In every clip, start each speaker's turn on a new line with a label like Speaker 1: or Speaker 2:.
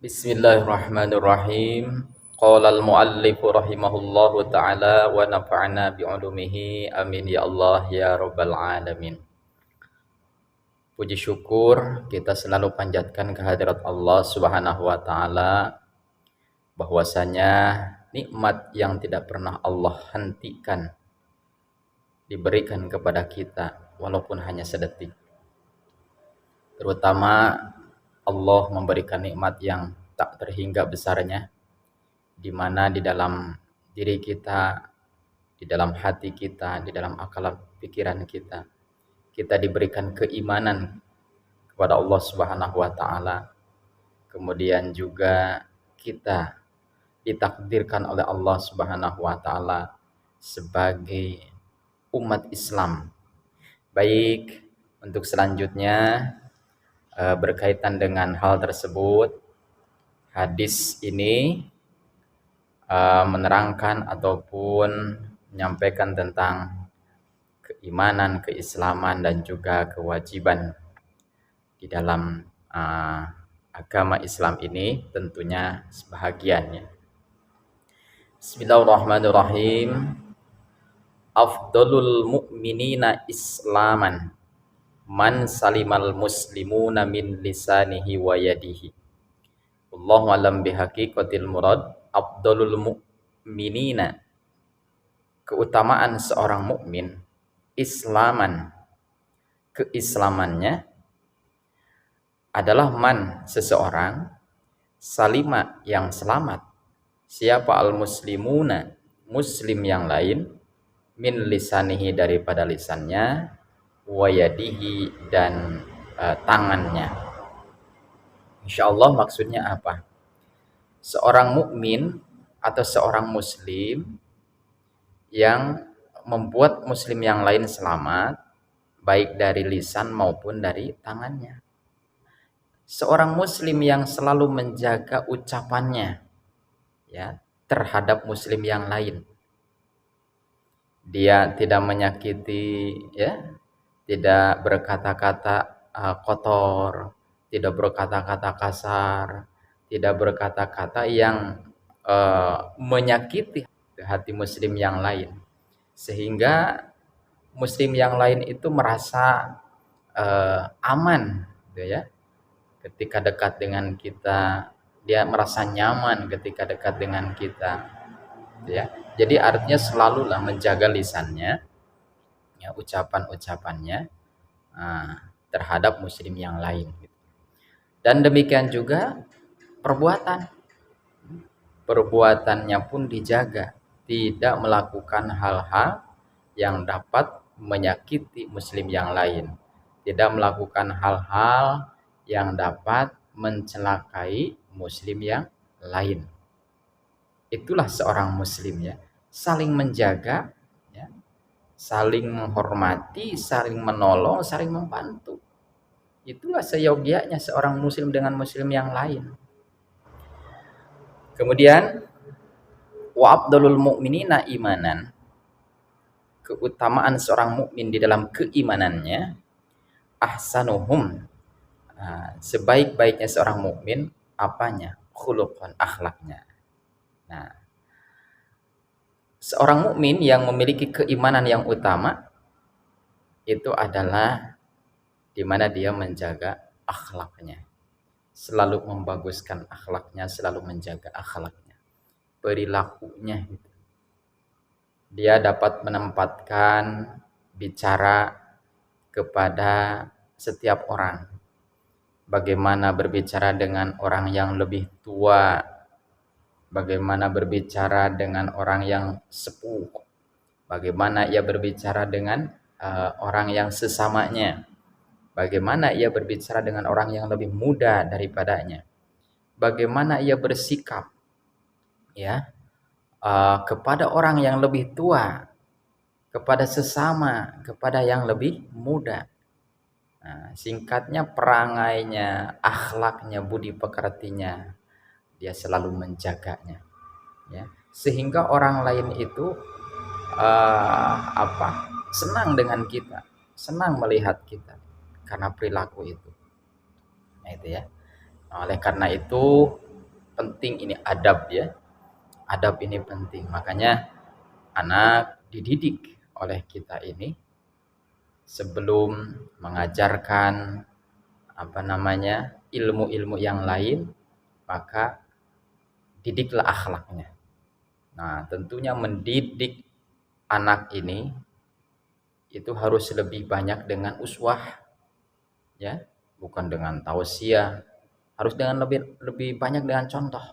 Speaker 1: Bismillahirrahmanirrahim. Qala al-muallif rahimahullahu taala wa nafa'ana bi'ulumihi amin ya Allah ya rabbal alamin. Puji syukur kita selalu panjatkan kehadirat Allah Subhanahu wa taala bahwasanya nikmat yang tidak pernah Allah hentikan diberikan kepada kita walaupun hanya sedetik. Terutama Allah memberikan nikmat yang tak terhingga besarnya, di mana di dalam diri kita, di dalam hati kita, di dalam akal pikiran kita, kita diberikan keimanan kepada Allah Subhanahu wa taala. Kemudian juga kita ditakdirkan oleh Allah Subhanahu wa taala sebagai umat Islam. Baik, untuk selanjutnya berkaitan dengan hal tersebut, hadis ini menerangkan ataupun menyampaikan tentang keimanan, keislaman dan juga kewajiban di dalam agama Islam ini, tentunya sebahagiannya. Bismillahirrahmanirrahim. Afdalul mu'minina islaman man salimal muslimuna min lisanihi wa yadihi. Wallahu alam bihaqiqatil murad. Afdalul mu'minina, keutamaan seorang mukmin, islaman, keislamannya adalah man, seseorang, salima, yang selamat. Siapa al-muslimuna, muslim yang lain, min lisanihi, daripada lisannya, wayadihi, dan tangannya. Insyaallah maksudnya apa? Seorang mukmin atau seorang muslim yang membuat muslim yang lain selamat, baik dari lisan maupun dari tangannya. Seorang muslim yang selalu menjaga ucapannya ya terhadap muslim yang lain. Dia tidak menyakiti, ya, tidak berkata-kata kotor, tidak berkata-kata kasar, tidak berkata-kata yang menyakiti hati muslim yang lain, sehingga muslim yang lain itu merasa aman, gitu ya. Ketika dekat dengan kita, dia merasa nyaman ketika dekat dengan kita, gitu ya. Jadi artinya selalulah menjaga lisannya, ya, ucapan-ucapannya terhadap muslim yang lain, gitu. Dan demikian juga perbuatannya pun dijaga, tidak melakukan hal-hal yang dapat menyakiti muslim yang lain, tidak melakukan hal-hal yang dapat mencelakai muslim yang lain. Itulah seorang muslim, ya, saling menjaga, ya, saling menghormati, saling menolong, saling membantu. Itulah seyogianya seorang muslim dengan muslim yang lain. Kemudian wa afdalul mu'minina imanan, keutamaan seorang mukmin di dalam keimanannya, ahsanuhum, sebaik-baiknya seorang mukmin apanya? Khuluqan, akhlaknya. Nah, seorang mukmin yang memiliki keimanan yang utama itu adalah di mana dia menjaga akhlaknya, selalu membaguskan akhlaknya, selalu menjaga akhlaknya, perilakunya. Dia dapat menempatkan bicara kepada setiap orang, bagaimana berbicara dengan orang yang lebih tua, bagaimana berbicara dengan orang yang sepuh, bagaimana ia berbicara dengan orang yang sesamanya, bagaimana ia berbicara dengan orang yang lebih muda daripadanya, bagaimana ia bersikap, ya, kepada orang yang lebih tua, kepada sesama, kepada yang lebih muda. Nah, singkatnya perangainya, akhlaknya, budi pekertinya, dia selalu menjaganya, ya, sehingga orang lain itu senang dengan kita, senang melihat kita karena perilaku itu. Nah, itu ya. Oleh karena itu penting ini adab ya. Adab ini penting. Makanya anak dididik oleh kita ini sebelum mengajarkan ilmu-ilmu yang lain, maka didiklah akhlaknya. Nah, tentunya mendidik anak ini itu harus lebih banyak dengan uswah ya, bukan dengan tausiah, harus dengan lebih lebih banyak dengan contoh,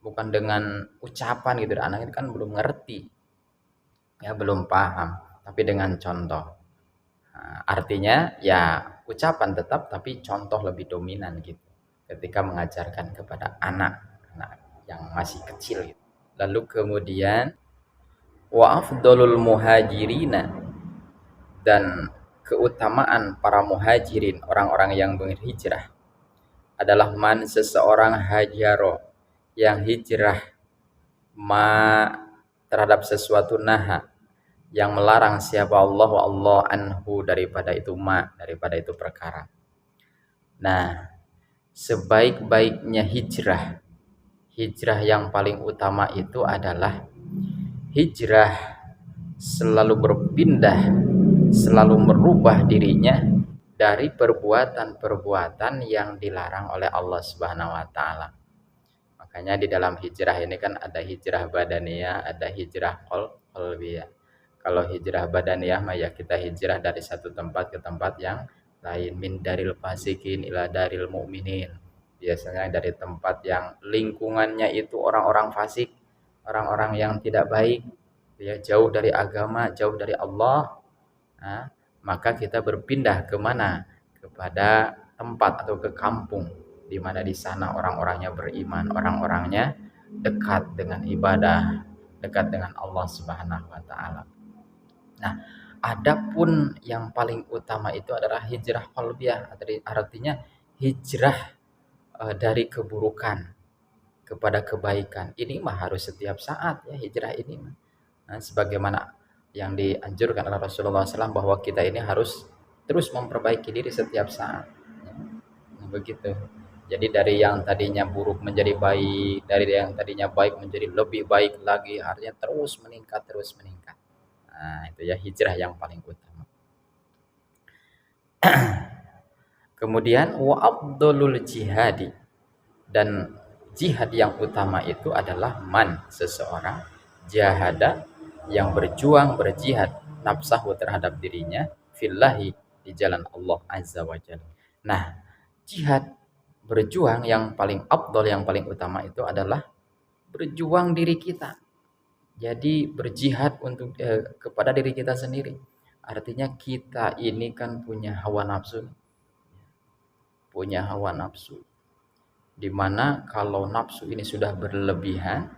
Speaker 1: bukan dengan ucapan gitu. Anak ini kan belum ngerti, ya belum paham, tapi dengan contoh. Nah, artinya ya ucapan tetap tapi contoh lebih dominan gitu. Ketika mengajarkan kepada anak-anak yang masih kecil gitu. Lalu kemudian wa afdalul muhajirina, dan keutamaan para muhajirin, orang-orang yang berhijrah, adalah man seseorang hajaro, yang hijrah, ma terhadap sesuatu, naha yang melarang siapa Allah anhu daripada itu daripada itu perkara. Nah, sebaik-baiknya hijrah yang paling utama itu adalah hijrah selalu berpindah, selalu merubah dirinya dari perbuatan-perbuatan yang dilarang oleh Allah Subhanahu wa taala. Makanya di dalam hijrah ini kan ada hijrah badaniyah, ada hijrah qalbiyah. Kalau hijrah badaniyah mah ya kita hijrah dari satu tempat ke tempat yang lain, min daril fasikin ila daril mu'minin. Biasanya dari tempat yang lingkungannya itu orang-orang fasik, orang-orang yang tidak baik, ya jauh dari agama, jauh dari Allah. Nah, maka kita berpindah ke mana? Kepada tempat atau ke kampung di mana di sana orang-orangnya beriman, orang-orangnya dekat dengan ibadah, dekat dengan Allah Subhanahu wa taala. Nah, adapun yang paling utama itu adalah hijrah qalbiyah, artinya hijrah dari keburukan kepada kebaikan. Ini mah harus setiap saat ya hijrah ini mah. Nah, sebagaimana yang dianjurkan oleh Rasulullah SAW bahwa kita ini harus terus memperbaiki diri setiap saat. Nah, begitu. Jadi dari yang tadinya buruk menjadi baik, dari yang tadinya baik menjadi lebih baik lagi, artinya terus meningkat, terus meningkat. Nah, itu ya hijrah yang paling utama. Kemudian wa afdalul jihadi, dan jihad yang utama itu adalah man seseorang jahada yang berjuang berjihad nafsahu terhadap dirinya fillahi di jalan Allah azza wajalla. Nah, jihad berjuang yang paling afdal, yang paling utama itu adalah berjuang diri kita. Jadi berjihad untuk kepada diri kita sendiri. Artinya kita ini kan punya hawa nafsu. Punya hawa nafsu. Dimana kalau nafsu ini sudah berlebihan,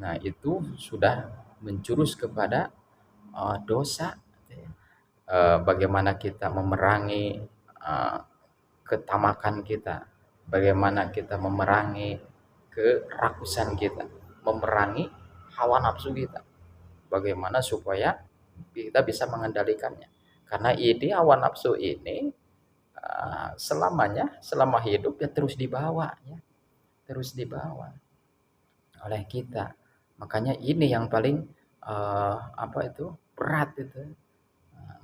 Speaker 1: nah itu sudah menjurus kepada dosa. Bagaimana kita memerangi ketamakan kita, bagaimana kita memerangi kerakusan kita, memerangi hawa nafsu kita, bagaimana supaya kita bisa mengendalikannya. Karena ini hawa nafsu ini selama hidup ya terus dibawa ya, terus dibawa oleh kita. Makanya ini yang paling berat itu,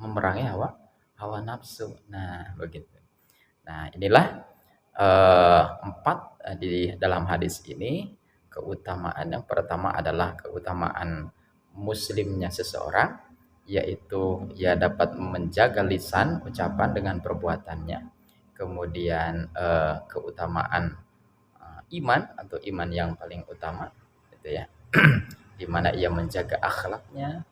Speaker 1: memerangi hawa nafsu. Nah, begitu. Nah, inilah empat di dalam hadis ini keutamaan. Yang pertama adalah keutamaan muslimnya seseorang, yaitu ia dapat menjaga lisan ucapan dengan perbuatannya. Kemudian keutamaan iman atau iman yang paling utama gitu ya. Di mana ia menjaga akhlaknya.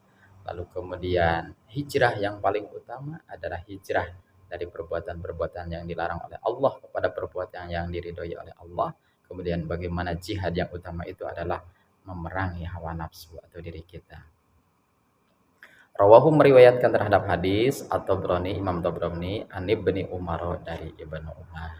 Speaker 1: Lalu kemudian hijrah yang paling utama adalah hijrah dari perbuatan-perbuatan yang dilarang oleh Allah kepada perbuatan yang diridhoi oleh Allah. Kemudian bagaimana jihad yang utama itu adalah memerangi hawa nafsu atau diri kita. Rawahu meriwayatkan terhadap hadis atau Imam Tabrani an Ibnu Umar, dari Ibnu Umar.